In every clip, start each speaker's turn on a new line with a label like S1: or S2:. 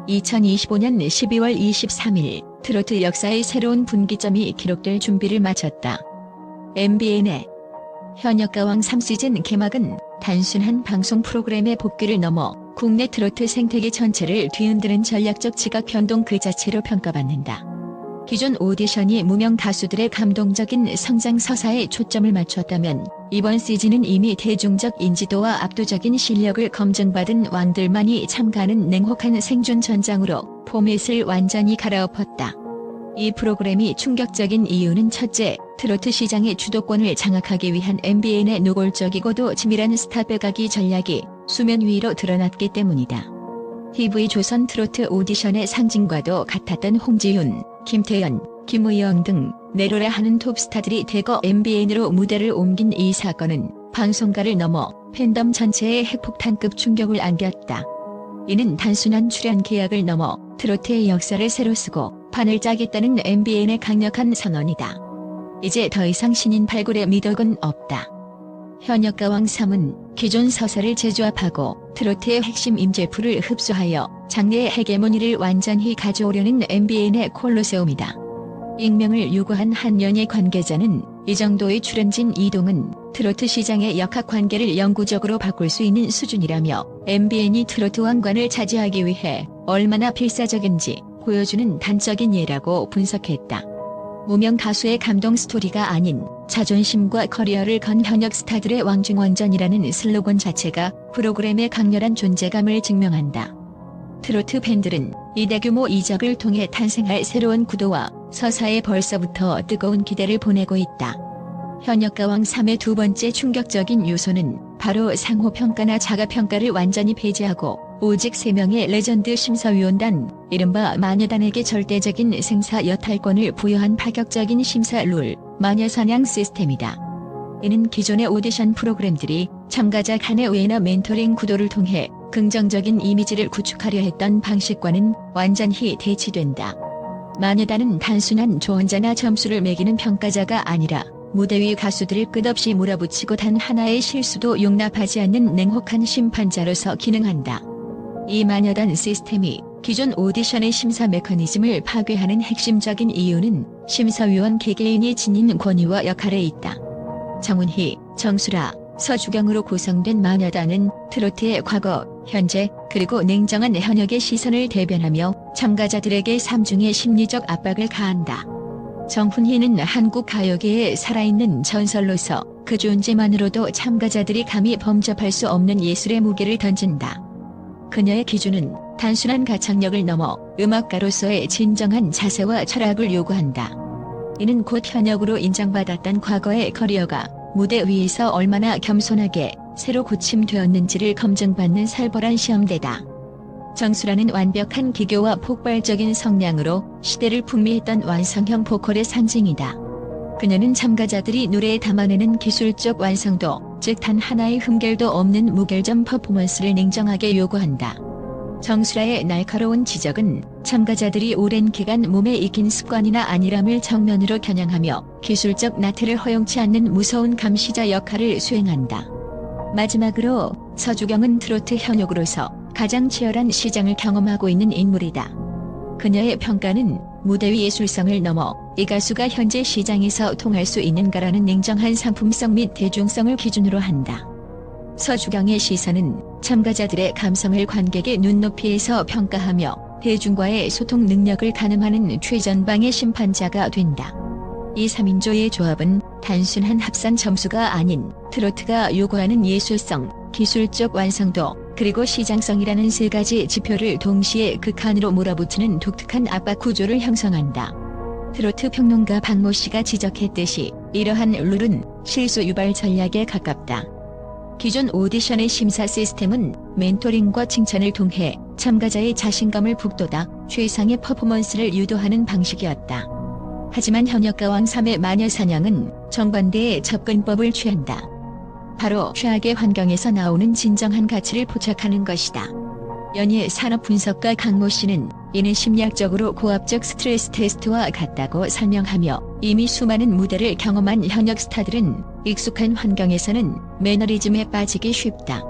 S1: 2025년 12월 23일 트로트 역사의 새로운 분기점이 기록될 준비를 마쳤다. MBN의 현역가왕 3시즌 개막은 단순한 방송 프로그램의 복귀를 넘어 국내 트로트 생태계 전체를 뒤흔드는 전략적 지각 변동 그 자체로 평가받는다. 기존 오디션이 무명 가수들의 감동적인 성장 서사에 초점을 맞췄다면 이번 시즌은 이미 대중적 인지도와 압도적인 실력을 검증받은 왕들만이 참가하는 냉혹한 생존 전장으로 포맷을 완전히 갈아엎었다. 이 프로그램이 충격적인 이유는 첫째, 트로트 시장의 주도권을 장악하기 위한 MBN의 노골적이고도 치밀한 스타 빼가기 전략이 수면 위로 드러났기 때문이다. TV조선 트로트 오디션의 상징과도 같았던 홍지윤, 김태연, 김의영 등 내로라 하는 톱스타들이 대거 MBN으로 무대를 옮긴 이 사건은 방송가를 넘어 팬덤 전체에 핵폭탄급 충격을 안겼다. 이는 단순한 출연 계약을 넘어 트로트의 역사를 새로 쓰고 판을 짜겠다는 MBN의 강력한 선언이다. 이제 더 이상 신인 발굴의 미덕은 없다. 현역가왕 3은 기존 서사를 재조합하고 트로트의 핵심 인재풀을 흡수하여 장르의 헤게모니를 완전히 가져오려는 MBN의 콜로세움이다. 익명을 요구한 한 연예 관계자는 이 정도의 출연진 이동은 트로트 시장의 역학관계를 영구적으로 바꿀 수 있는 수준이라며 MBN이 트로트 왕관을 차지하기 위해 얼마나 필사적인지 보여주는 단적인 예라고 분석했다. 무명 가수의 감동 스토리가 아닌 자존심과 커리어를 건 현역 스타들의 왕중왕전이라는 슬로건 자체가 프로그램의 강렬한 존재감을 증명한다. 트로트 팬들은 이 대규모 이적을 통해 탄생할 새로운 구도와 서사에 벌써부터 뜨거운 기대를 보내고 있다. 현역가왕 3의 두 번째 충격적인 요소는 바로 상호평가나 자가평가를 완전히 폐지하고 오직 3명의 레전드 심사위원단, 이른바 마녀단에게 절대적인 생사 여탈권을 부여한 파격적인 심사 룰, 마녀사냥 시스템이다. 이는 기존의 오디션 프로그램들이 참가자 간의 우애나 멘토링 구도를 통해 긍정적인 이미지를 구축하려 했던 방식과는 완전히 대치된다. 마녀단은 단순한 조언자나 점수를 매기는 평가자가 아니라 무대 위 가수들을 끝없이 몰아붙이고 단 하나의 실수도 용납하지 않는 냉혹한 심판자로서 기능한다. 이 마녀단 시스템이 기존 오디션의 심사 메커니즘을 파괴하는 핵심적인 이유는 심사위원 개개인이 지닌 권위와 역할에 있다. 정훈희, 정수라, 서주경으로 구성된 마녀단은 트로트의 과거, 현재, 그리고 냉정한 현역의 시선을 대변하며 참가자들에게 삼중의 심리적 압박을 가한다. 정훈희는 한국 가요계의 살아있는 전설로서 그 존재만으로도 참가자들이 감히 범접할 수 없는 예술의 무게를 던진다. 그녀의 기준은 단순한 가창력을 넘어 음악가로서의 진정한 자세와 철학을 요구한다. 이는 곧 현역으로 인정받았던 과거의 커리어가 무대 위에서 얼마나 겸손하게 새로 고침되었는지를 검증받는 살벌한 시험대다. 정수라는 완벽한 기교와 폭발적인 성량으로 시대를 풍미했던 완성형 보컬의 상징이다. 그녀는 참가자들이 노래에 담아내는 기술적 완성도, 즉 단 하나의 흠결도 없는 무결점 퍼포먼스를 냉정하게 요구한다. 정수라의 날카로운 지적은 참가자들이 오랜 기간 몸에 익힌 습관이나 안일함을 정면으로 겨냥하며 기술적 나태를 허용치 않는 무서운 감시자 역할을 수행한다. 마지막으로 서주경은 트로트 현역으로서 가장 치열한 시장을 경험하고 있는 인물이다. 그녀의 평가는 무대 위 예술성을 넘어 이 가수가 현재 시장에서 통할 수 있는가라는 냉정한 상품성 및 대중성을 기준으로 한다. 서주경의 시선은 참가자들의 감성을 관객의 눈높이에서 평가하며 대중과의 소통 능력을 가늠하는 최전방의 심판자가 된다. 이 3인조의 조합은 단순한 합산 점수가 아닌 트로트가 요구하는 예술성, 기술적 완성도, 그리고 시장성이라는 세 가지 지표를 동시에 극한으로 몰아붙이는 독특한 압박 구조를 형성한다. 트로트 평론가 박모 씨가 지적했듯이 이러한 룰은 실수 유발 전략에 가깝다. 기존 오디션의 심사 시스템은 멘토링과 칭찬을 통해 참가자의 자신감을 북돋아 최상의 퍼포먼스를 유도하는 방식이었다. 하지만 현역가왕 3의 마녀사냥은 정반대의 접근법을 취한다. 바로 최악의 환경에서 나오는 진정한 가치를 포착하는 것이다. 연예 산업 분석가 강모 씨는 이는 심리학적으로 고압적 스트레스 테스트와 같다고 설명하며 이미 수많은 무대를 경험한 현역 스타들은 익숙한 환경에서는 매너리즘에 빠지기 쉽다.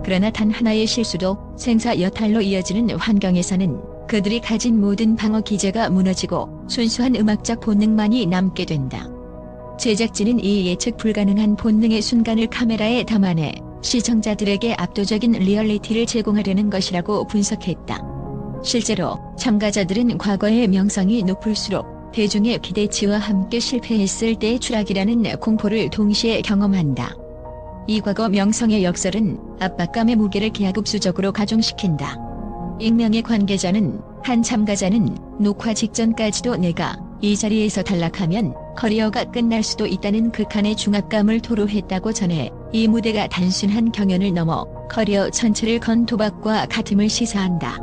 S1: 그러나 단 하나의 실수도 생사 여탈로 이어지는 환경에서는 그들이 가진 모든 방어 기제가 무너지고 순수한 음악적 본능만이 남게 된다. 제작진은 이 예측 불가능한 본능의 순간을 카메라에 담아내 시청자들에게 압도적인 리얼리티를 제공하려는 것이라고 분석했다. 실제로 참가자들은 과거의 명성이 높을수록 대중의 기대치와 함께 실패했을 때의 추락이라는 공포를 동시에 경험한다. 이 과거 명성의 역설은 압박감의 무게를 기하급수적으로 가중시킨다. 익명의 관계자는 한 참가자는 녹화 직전까지도 내가 이 자리에서 탈락하면 커리어가 끝날 수도 있다는 극한의 중압감을 토로했다고 전해 이 무대가 단순한 경연을 넘어 커리어 전체를 건 도박과 같음을 시사한다.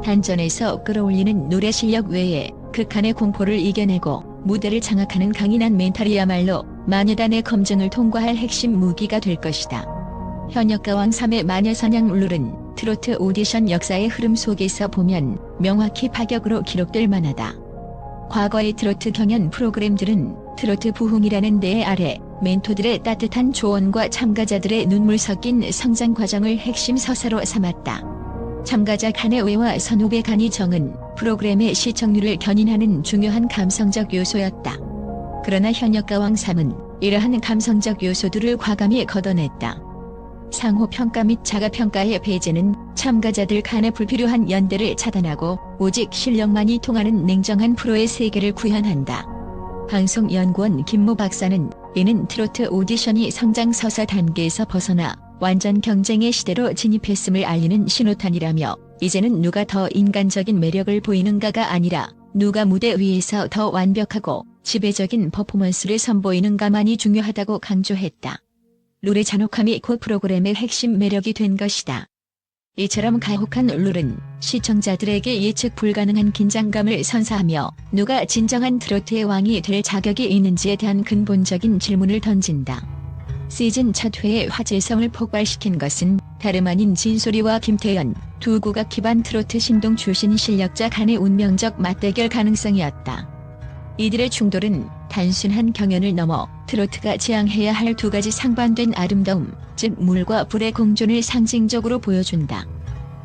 S1: 단전에서 끌어올리는 노래 실력 외에 극한의 공포를 이겨내고 무대를 장악하는 강인한 멘탈이야말로 마녀단의 검증을 통과할 핵심 무기가 될 것이다. 현역가왕 3의 마녀사냥 룰은 트로트 오디션 역사의 흐름 속에서 보면 명확히 파격으로 기록될 만하다. 과거의 트로트 경연 프로그램들은 트로트 부흥이라는 대 아래 멘토들의 따뜻한 조언과 참가자들의 눈물 섞인 성장 과정을 핵심 서사로 삼았다. 참가자 간의 오해와 선후배 간의 정은 프로그램의 시청률을 견인하는 중요한 감성적 요소였다. 그러나 현역가왕 3은 이러한 감성적 요소들을 과감히 걷어냈다. 상호평가 및 자가평가의 배제는 참가자들 간의 불필요한 연대를 차단하고 오직 실력만이 통하는 냉정한 프로의 세계를 구현한다. 방송연구원 김모 박사는 이는 트로트 오디션이 성장서사 단계에서 벗어나 완전 경쟁의 시대로 진입했음을 알리는 신호탄이라며 이제는 누가 더 인간적인 매력을 보이는가가 아니라 누가 무대 위에서 더 완벽하고 지배적인 퍼포먼스를 선보이는가만이 중요하다고 강조했다. 룰의 잔혹함이 곧 프로그램의 핵심 매력이 된 것이다. 이처럼 가혹한 룰은 시청자들에게 예측 불가능한 긴장감을 선사하며 누가 진정한 트로트의 왕이 될 자격이 있는지에 대한 근본적인 질문을 던진다. 시즌 첫 회의 화제성을 폭발시킨 것은 다름 아닌 진소리와 김태연, 두 국악 기반 트로트 신동 출신 실력자 간의 운명적 맞대결 가능성이었다. 이들의 충돌은 단순한 경연을 넘어 트로트가 지향해야 할 두 가지 상반된 아름다움, 즉 물과 불의 공존을 상징적으로 보여준다.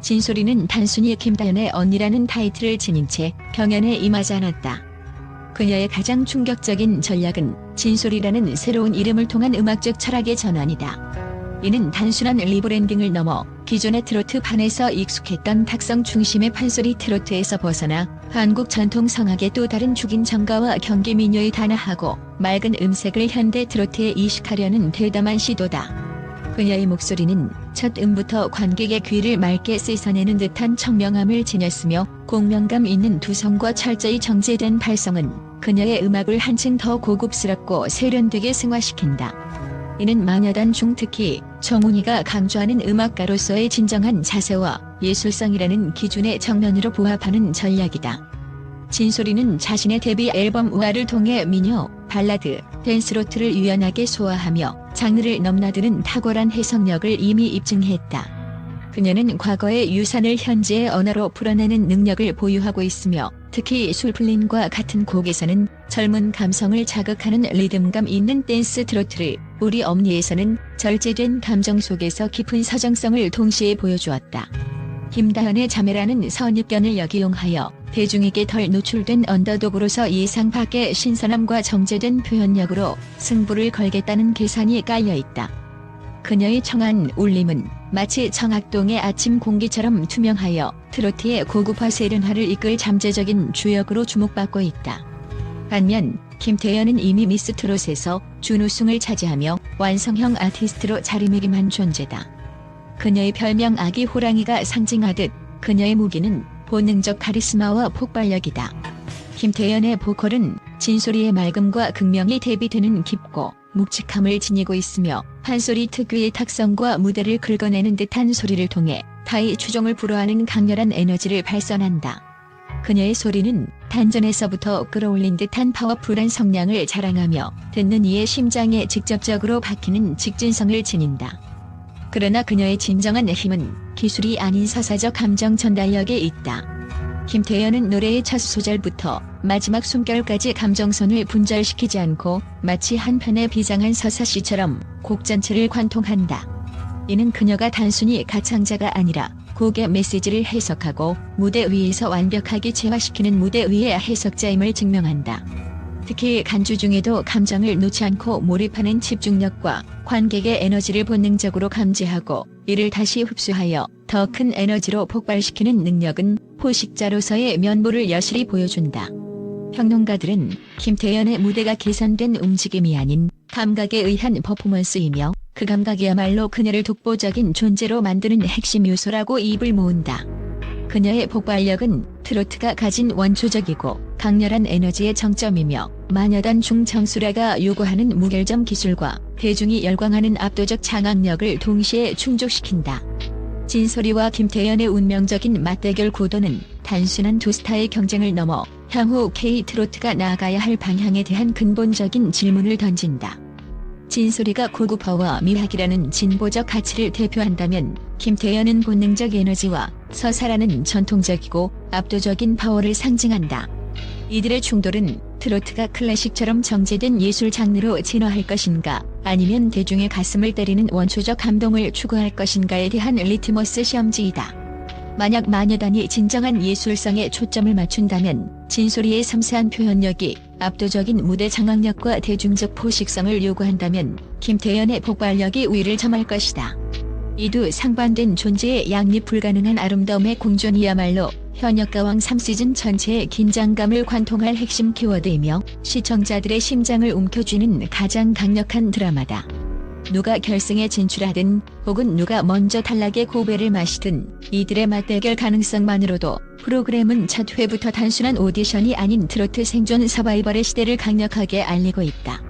S1: 진소리는 단순히 김다연의 언니라는 타이틀을 지닌 채 경연에 임하지 않았다. 그녀의 가장 충격적인 전략은 진소리라는 새로운 이름을 통한 음악적 철학의 전환이다. 이는 단순한 리브랜딩을 넘어 기존의 트로트 판에서 익숙했던 탁성 중심의 판소리 트로트에서 벗어나 한국 전통 성악의 또 다른 죽인 정가와 경기 민요에 단아하고 맑은 음색을 현대 트로트에 이식하려는 대담한 시도다. 그녀의 목소리는 첫 음부터 관객의 귀를 맑게 씻어내는 듯한 청명함을 지녔으며 공명감 있는 두성과 철저히 정제된 발성은 그녀의 음악을 한층 더 고급스럽고 세련되게 승화시킨다. 이는 마녀단 중 특히 정훈이가 강조하는 음악가로서의 진정한 자세와 예술성이라는 기준의 정면으로 부합하는 전략이다. 진소리는 자신의 데뷔 앨범 우아를 통해 민요, 발라드, 댄스로트를 유연하게 소화하며 장르를 넘나드는 탁월한 해석력을 이미 입증했다. 그녀는 과거의 유산을 현재의 언어로 풀어내는 능력을 보유하고 있으며 특히 술플린과 같은 곡에서는 젊은 감성을 자극하는 리듬감 있는 댄스 트로트를, 우리 엄니에서는 절제된 감정 속에서 깊은 서정성을 동시에 보여주었다. 김다연의 자매라는 선입견을 역이용하여 대중에게 덜 노출된 언더독으로서 예상 밖의 신선함과 정제된 표현력으로 승부를 걸겠다는 계산이 깔려있다. 그녀의 청한 울림은 마치 청학동의 아침 공기처럼 투명하여 트로트의 고급화 세련화를 이끌 잠재적인 주역으로 주목받고 있다. 반면 김태연은 이미 미스 트롯에서 준우승을 차지하며 완성형 아티스트로 자리매김한 존재다. 그녀의 별명 아기 호랑이가 상징하듯 그녀의 무기는 본능적 카리스마와 폭발력이다. 김태연의 보컬은 진소리의 맑음과 극명히 대비되는 깊고 묵직함을 지니고 있으며 판소리 특유의 탁성과 무대를 긁어내는 듯한 소리를 통해 타의 추종을 불허하는 강렬한 에너지를 발산한다. 그녀의 소리는 단전에서부터 끌어올린 듯한 파워풀한 성량을 자랑하며 듣는 이의 심장에 직접적으로 박히는 직진성을 지닌다. 그러나 그녀의 진정한 힘은 기술이 아닌 서사적 감정 전달력에 있다. 김태연은 노래의 첫 소절부터 마지막 숨결까지 감정선을 분절시키지 않고 마치 한 편의 비장한 서사시처럼 곡 전체를 관통한다. 이는 그녀가 단순히 가창자가 아니라 곡의 메시지를 해석하고 무대 위에서 완벽하게 재화시키는 무대 위의 해석자임을 증명한다. 특히 간주 중에도 감정을 놓지 않고 몰입하는 집중력과 관객의 에너지를 본능적으로 감지하고 이를 다시 흡수하여 더 큰 에너지로 폭발시키는 능력은 포식자로서의 면모를 여실히 보여준다. 평론가들은 김태연의 무대가 계산된 움직임이 아닌 감각에 의한 퍼포먼스이며 그 감각이야말로 그녀를 독보적인 존재로 만드는 핵심 요소라고 입을 모은다. 그녀의 폭발력은 트로트가 가진 원초적이고 강렬한 에너지의 정점이며 마녀단 중정수라가 요구하는 무결점 기술과 대중이 열광하는 압도적 장악력을 동시에 충족시킨다. 진소리와 김태연의 운명적인 맞대결 구도는 단순한 두 스타의 경쟁을 넘어 향후 K-트로트가 나아가야 할 방향에 대한 근본적인 질문을 던진다. 진소리가 고급화와 미학이라는 진보적 가치를 대표한다면 김태연은 본능적 에너지와 서사라는 전통적이고 압도적인 파워를 상징한다. 이들의 충돌은 트로트가 클래식처럼 정제된 예술 장르로 진화할 것인가 아니면 대중의 가슴을 때리는 원초적 감동을 추구할 것인가에 대한 리트머스 시험지이다. 만약 마녀단이 진정한 예술성에 초점을 맞춘다면 진소리의 섬세한 표현력이 압도적인 무대 장악력과 대중적 포식성을 요구한다면 김태연의 폭발력이 우위를 점할 것이다. 이 두 상반된 존재의 양립 불가능한 아름다움의 공존이야말로 현역가왕 3시즌 전체의 긴장감을 관통할 핵심 키워드이며 시청자들의 심장을 움켜쥐는 가장 강력한 드라마다. 누가 결승에 진출하든 혹은 누가 먼저 탈락의 고배를 마시든 이들의 맞대결 가능성만으로도 프로그램은 첫 회부터 단순한 오디션이 아닌 트로트 생존 서바이벌의 시대를 강력하게 알리고 있다.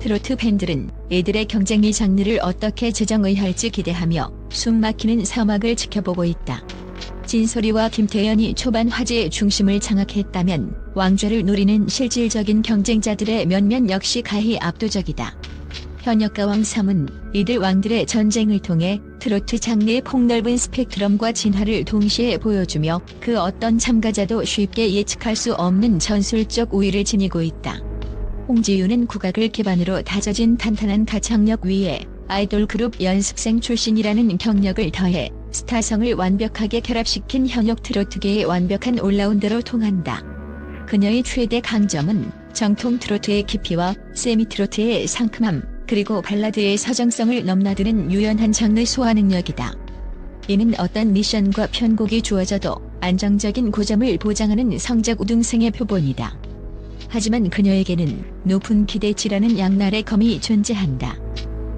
S1: 트로트 팬들은 이들의 경쟁이 장르를 어떻게 재정의할지 기대하며 숨막히는 사막을 지켜보고 있다. 진소리와 김태연이 초반 화제의 중심을 장악했다면 왕좌를 노리는 실질적인 경쟁자들의 면면 역시 가히 압도적이다. 현역가왕 3은 이들 왕들의 전쟁을 통해 트로트 장르의 폭넓은 스펙트럼과 진화를 동시에 보여주며 그 어떤 참가자도 쉽게 예측할 수 없는 전술적 우위를 지니고 있다. 홍지윤은 국악을 기반으로 다져진 탄탄한 가창력 위에 아이돌 그룹 연습생 출신이라는 경력을 더해 스타성을 완벽하게 결합시킨 현역 트로트계의 완벽한 올라운더로 통한다. 그녀의 최대 강점은 정통 트로트의 깊이와 세미 트로트의 상큼함, 그리고 발라드의 서정성을 넘나드는 유연한 장르 소화 능력이다. 이는 어떤 미션과 편곡이 주어져도 안정적인 고점을 보장하는 성적 우등생의 표본이다. 하지만 그녀에게는 높은 기대치라는 양날의 검이 존재한다.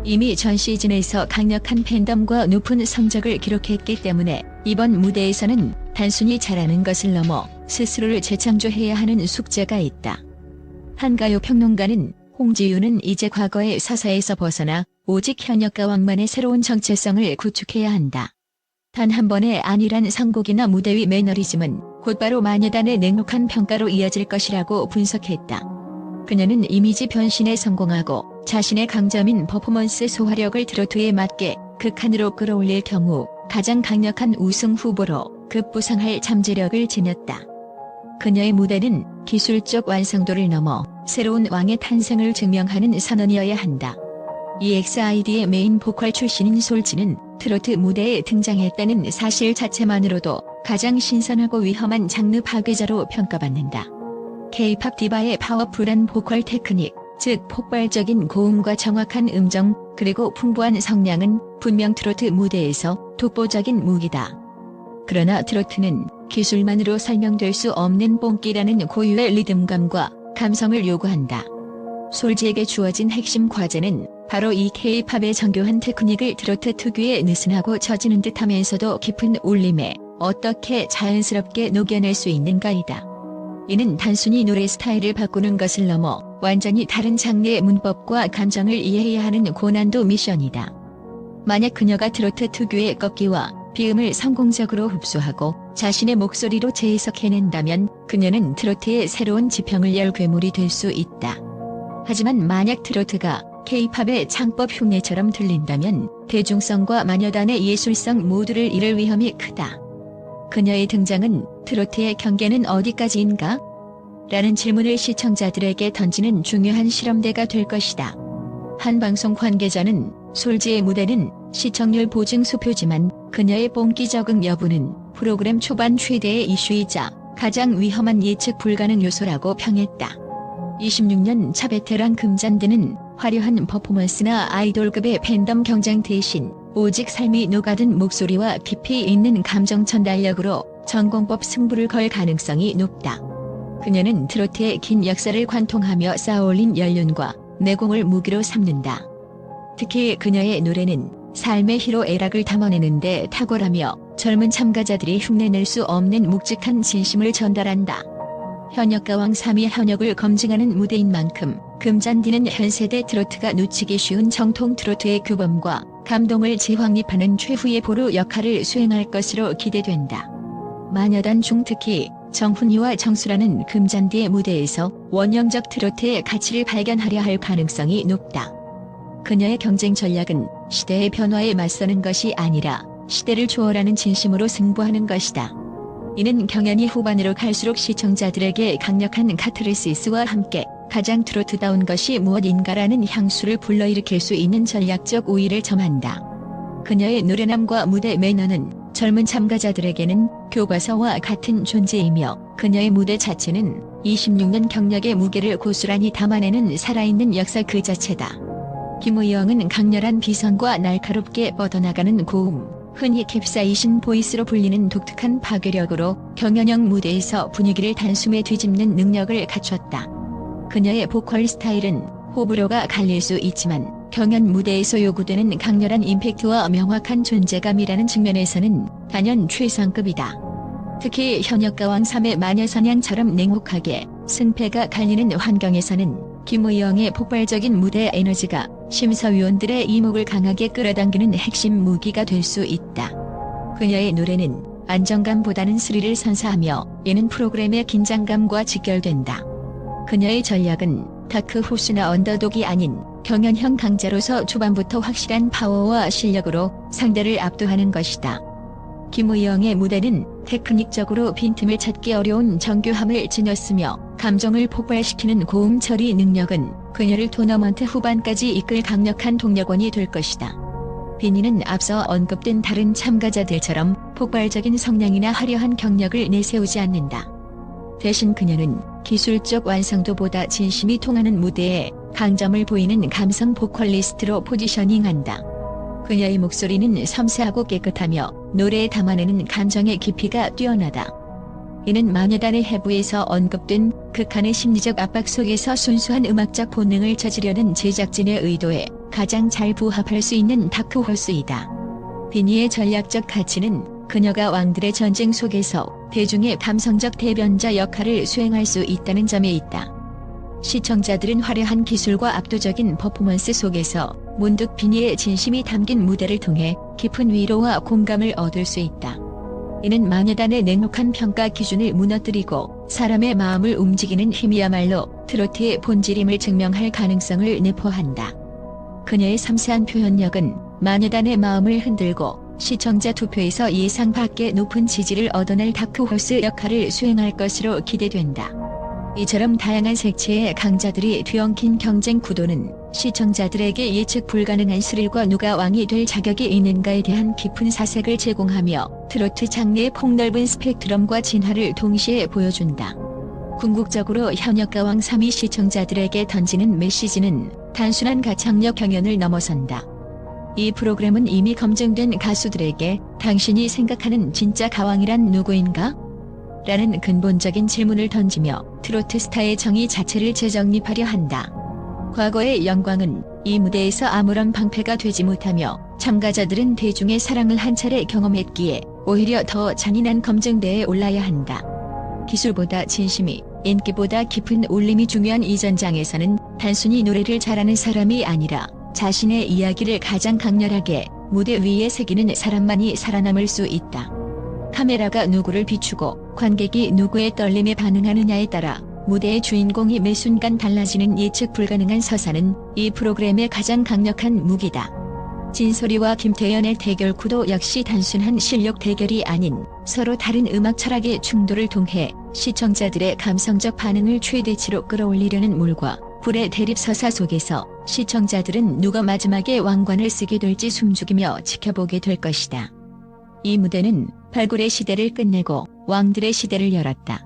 S1: 이미 전 시즌에서 강력한 팬덤과 높은 성적을 기록했기 때문에 이번 무대에서는 단순히 잘하는 것을 넘어 스스로를 재창조해야 하는 숙제가 있다. 한 가요 평론가는 홍지윤은 이제 과거의 서사에서 벗어나 오직 현역가왕만의 새로운 정체성을 구축해야 한다. 단 한 번의 안일한 선곡이나 무대 위 매너리즘은 곧바로 마녀단의 냉혹한 평가로 이어질 것이라고 분석했다. 그녀는 이미지 변신에 성공하고 자신의 강점인 퍼포먼스 소화력을 트로트에 맞게 극한으로 끌어올릴 경우 가장 강력한 우승 후보로 급부상할 잠재력을 지녔다. 그녀의 무대는 기술적 완성도를 넘어 새로운 왕의 탄생을 증명하는 선언이어야 한다. EXID의 메인 보컬 출신인 솔지는 트로트 무대에 등장했다는 사실 자체만으로도 가장 신선하고 위험한 장르 파괴자로 평가받는다. K-팝 디바의 파워풀한 보컬 테크닉, 즉 폭발적인 고음과 정확한 음정, 그리고 풍부한 성량은 분명 트로트 무대에서 독보적인 무기다. 그러나 트로트는 기술만으로 설명될 수 없는 뽕기라는 고유의 리듬감과 감성을 요구한다. 솔지에게 주어진 핵심 과제는 바로 이 K-팝의 정교한 테크닉을 트로트 특유의 느슨하고 처지는 듯하면서도 깊은 울림에 어떻게 자연스럽게 녹여낼 수 있는가이다. 이는 단순히 노래 스타일을 바꾸는 것을 넘어 완전히 다른 장르의 문법과 감정을 이해해야 하는 고난도 미션이다. 만약 그녀가 트로트 특유의 꺾기와 비음을 성공적으로 흡수하고 자신의 목소리로 재해석해낸다면 그녀는 트로트의 새로운 지평을 열 괴물이 될 수 있다. 하지만 만약 트로트가 K-팝의 창법 흉내처럼 들린다면 대중성과 마녀단의 예술성 모두를 잃을 위험이 크다. 그녀의 등장은 트로트의 경계는 어디까지인가? 라는 질문을 시청자들에게 던지는 중요한 실험대가 될 것이다. 한 방송 관계자는 솔지의 무대는 시청률 보증 수표지만 그녀의 뽕기 적응 여부는 프로그램 초반 최대의 이슈이자 가장 위험한 예측 불가능 요소라고 평했다. 26년 차 베테랑 금잔디는 화려한 퍼포먼스나 아이돌급의 팬덤 경쟁 대신 오직 삶이 녹아든 목소리와 깊이 있는 감정 전달력으로 전공법 승부를 걸 가능성이 높다. 그녀는 트로트의 긴 역사를 관통하며 쌓아올린 연륜과 내공을 무기로 삼는다. 특히 그녀의 노래는 삶의 희로애락을 담아내는데 탁월하며 젊은 참가자들이 흉내낼 수 없는 묵직한 진심을 전달한다. 현역가왕 3위 현역을 검증하는 무대인 만큼 금잔디는 현세대 트로트가 놓치기 쉬운 정통 트로트의 규범과 감동을 재확립하는 최후의 보루 역할을 수행할 것으로 기대된다. 마녀단 중 특히 정훈이와 정수라는 금잔디의 무대에서 원형적 트로트의 가치를 발견하려 할 가능성이 높다. 그녀의 경쟁 전략은 시대의 변화에 맞서는 것이 아니라 시대를 초월하는 진심으로 승부하는 것이다. 이는 경연이 후반으로 갈수록 시청자들에게 강력한 카타르시스와 함께 가장 트로트다운 것이 무엇인가라는 향수를 불러일으킬 수 있는 전략적 우위를 점한다. 그녀의 노래남과 무대 매너는 젊은 참가자들에게는 교과서와 같은 존재이며 그녀의 무대 자체는 26년 경력의 무게를 고스란히 담아내는 살아있는 역사 그 자체다. 김의영은 강렬한 비성과 날카롭게 뻗어나가는 고음, 흔히 캡사이신 보이스로 불리는 독특한 파괴력으로 경연형 무대에서 분위기를 단숨에 뒤집는 능력을 갖췄다. 그녀의 보컬 스타일은 호불호가 갈릴 수 있지만 경연 무대에서 요구되는 강렬한 임팩트와 명확한 존재감이라는 측면에서는 단연 최상급이다. 특히 현역가왕 3의 마녀사냥처럼 냉혹하게 승패가 갈리는 환경에서는 김의영의 폭발적인 무대 에너지가 심사위원들의 이목을 강하게 끌어당기는 핵심 무기가 될 수 있다. 그녀의 노래는 안정감보다는 스릴을 선사하며 이는 프로그램의 긴장감과 직결된다. 그녀의 전략은 다크호스나 언더독이 아닌 경연형 강자로서 초반부터 확실한 파워와 실력으로 상대를 압도하는 것이다. 김의영의 무대는 테크닉적으로 빈틈을 찾기 어려운 정교함을 지녔으며 감정을 폭발시키는 고음 처리 능력은 그녀를 토너먼트 후반까지 이끌 강력한 동력원이 될 것이다. 비니는 앞서 언급된 다른 참가자들처럼 폭발적인 성량이나 화려한 경력을 내세우지 않는다. 대신 그녀는 기술적 완성도보다 진심이 통하는 무대에 강점을 보이는 감성 보컬리스트로 포지셔닝한다. 그녀의 목소리는 섬세하고 깨끗하며 노래에 담아내는 감정의 깊이가 뛰어나다. 이는 마녀단의 해부에서 언급된 극한의 심리적 압박 속에서 순수한 음악적 본능을 찾으려는 제작진의 의도에 가장 잘 부합할 수 있는 다크호스이다. 비니의 전략적 가치는 그녀가 왕들의 전쟁 속에서 대중의 감성적 대변자 역할을 수행할 수 있다는 점에 있다. 시청자들은 화려한 기술과 압도적인 퍼포먼스 속에서 문득 비니의 진심이 담긴 무대를 통해 깊은 위로와 공감을 얻을 수 있다. 이는 마녀단의 냉혹한 평가 기준을 무너뜨리고 사람의 마음을 움직이는 힘이야말로 트로트의 본질임을 증명할 가능성을 내포한다. 그녀의 섬세한 표현력은 마녀단의 마음을 흔들고 시청자 투표에서 예상 밖의 높은 지지를 얻어낼 다크호스 역할을 수행할 것으로 기대된다. 이처럼 다양한 색채의 강자들이 뒤엉킨 경쟁 구도는 시청자들에게 예측 불가능한 스릴과 누가 왕이 될 자격이 있는가에 대한 깊은 사색을 제공하며 트로트 장르의 폭넓은 스펙트럼과 진화를 동시에 보여준다. 궁극적으로 현역가왕 3위 시청자들에게 던지는 메시지는 단순한 가창력 경연을 넘어선다. 이 프로그램은 이미 검증된 가수들에게 당신이 생각하는 진짜 가왕이란 누구인가? 라는 근본적인 질문을 던지며 트로트 스타의 정의 자체를 재정립하려 한다. 과거의 영광은 이 무대에서 아무런 방패가 되지 못하며 참가자들은 대중의 사랑을 한 차례 경험했기에 오히려 더 잔인한 검증대에 올라야 한다. 기술보다 진심이, 인기보다 깊은 울림이 중요한 이 전장에서는 단순히 노래를 잘하는 사람이 아니라 자신의 이야기를 가장 강렬하게 무대 위에 새기는 사람만이 살아남을 수 있다. 카메라가 누구를 비추고 관객이 누구의 떨림에 반응하느냐에 따라 무대의 주인공이 매 순간 달라지는 예측 불가능한 서사는 이 프로그램의 가장 강력한 무기다. 진소리와 김태연의 대결 구도 역시 단순한 실력 대결이 아닌 서로 다른 음악 철학의 충돌을 통해 시청자들의 감성적 반응을 최대치로 끌어올리려는 물과 불의 대립 서사 속에서 시청자들은 누가 마지막에 왕관을 쓰게 될지 숨죽이며 지켜보게 될 것이다. 이 무대는 발굴의 시대를 끝내고 왕들의 시대를 열었다.